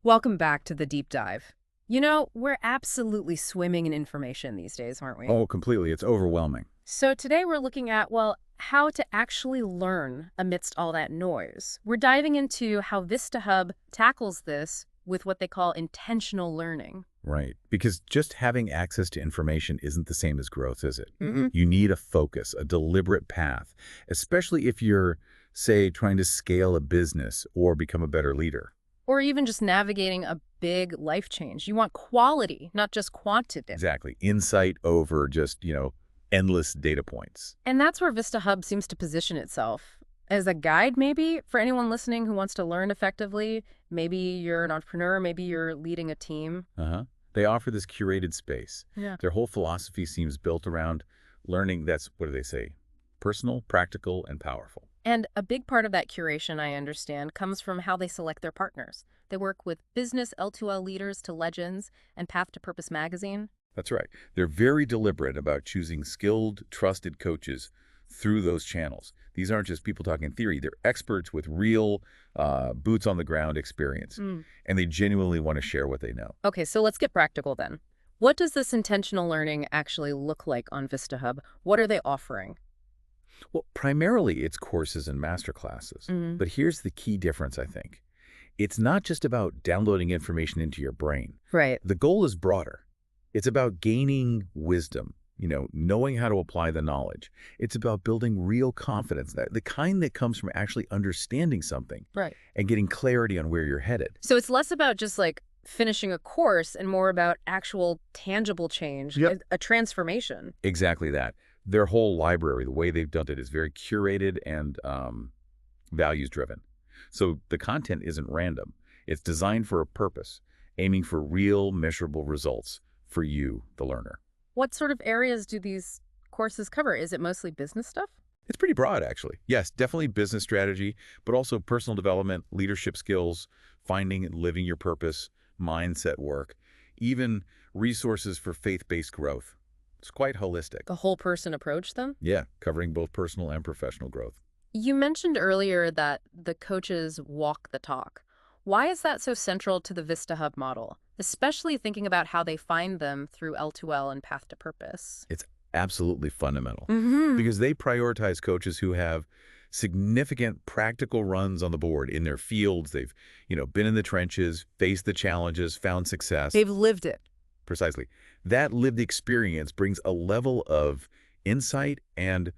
Welcome back to the deep dive. You know, we're absolutely swimming in information these days, aren't we? Oh, completely. It's overwhelming. So today we're looking at, well, how to actually learn amidst all that noise. We're diving into how Vistahub tackles this with what they call intentional learning. Right. Because just having access to information isn't the same as growth, is it? Mm-mm. You need a focus, a deliberate path, especially if you're, say, trying to scale a business or become a better leader. Or even just navigating a big life change. You want quality, not just quantity. Exactly. Insight over just, endless data points. And that's where Vistahub seems to position itself. As a guide, maybe, for anyone listening who wants to learn effectively. Maybe you're an entrepreneur, maybe you're leading a team. Uh-huh. They offer this curated space. Yeah. Their whole philosophy seems built around learning that's, what do they say, personal, practical, and powerful. And a big part of that curation, I understand, comes from how they select their partners. They work with business L2L leaders to legends and Path to Purpose magazine. That's right. They're very deliberate about choosing skilled, trusted coaches through those channels. These aren't just people talking theory. They're experts with real boots-on-the-ground experience, and they genuinely want to share what they know. Okay, so let's get practical then. What does this intentional learning actually look like on Vistahub? What are they offering? Well, primarily it's courses and masterclasses, but here's the key difference, I think. It's not just about downloading information into your brain. Right. The goal is broader. It's about gaining wisdom, knowing how to apply the knowledge. It's about building real confidence, the kind that comes from actually understanding something Right. and getting clarity on where you're headed. So it's less about just like finishing a course and more about actual tangible change, Yep. a transformation. Exactly that. Their whole library, the way they've done it, is very curated and values-driven. So the content isn't random. It's designed for a purpose, aiming for real, measurable results for you, the learner. What sort of areas do these courses cover? Is it mostly business stuff? It's pretty broad, actually. Yes, definitely business strategy, but also personal development, leadership skills, finding and living your purpose, mindset work, even resources for faith-based growth. It's quite holistic. A whole person approach then? Yeah, covering both personal and professional growth. You mentioned earlier that the coaches walk the talk. Why is that so central to the Vistahub model, especially thinking about how they find them through L2L and Path to Purpose? It's absolutely fundamental Mm-hmm. because they prioritize coaches who have significant practical runs on the board in their fields. They've, been in the trenches, faced the challenges, found success. They've lived it. Precisely. That lived experience brings a level of insight and,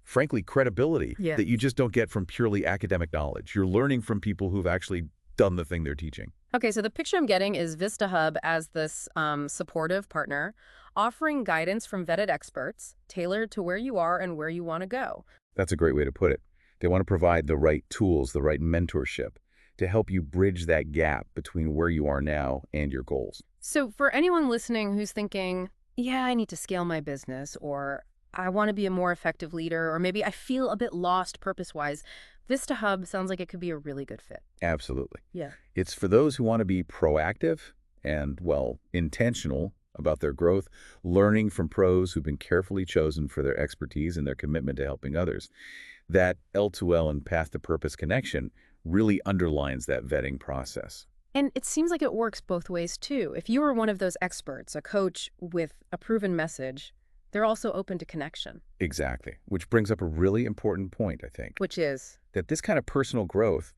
frankly, credibility Yeah. that you just don't get from purely academic knowledge. You're learning from people who've actually done the thing they're teaching. Okay, so the picture I'm getting is Vistahub as this supportive partner, offering guidance from vetted experts, tailored to where you are and where you want to go. That's a great way to put it. They want to provide the right tools, the right mentorship to help you bridge that gap between where you are now and your goals. So for anyone listening who's thinking, yeah, I need to scale my business, or I want to be a more effective leader, or maybe I feel a bit lost purpose-wise, Vistahub sounds like it could be a really good fit. Absolutely. Yeah. It's for those who want to be proactive and, well, intentional about their growth, learning from pros who've been carefully chosen for their expertise and their commitment to helping others. That L2L and Path to Purpose connection really underlines that vetting process. And it seems like it works both ways, too. If you are one of those experts, a coach with a proven message, they're also open to connection. Exactly. Which brings up a really important point, I think, Which is? that this kind of personal growth,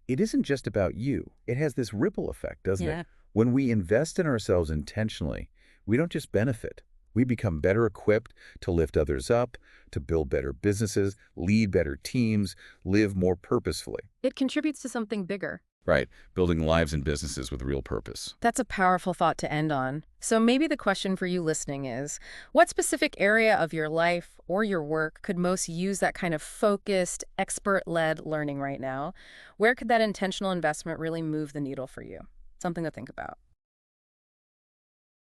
it isn't just about you. It has this ripple effect, doesn't Yeah. it? When we invest in ourselves intentionally, we don't just benefit. We become better equipped to lift others up, to build better businesses, lead better teams, live more purposefully. It contributes to something bigger. Right. Building lives and businesses with real purpose. That's a powerful thought to end on. So maybe the question for you listening is, what specific area of your life or your work could most use that kind of focused, expert-led learning right now? Where could that intentional investment really move the needle for you? Something to think about.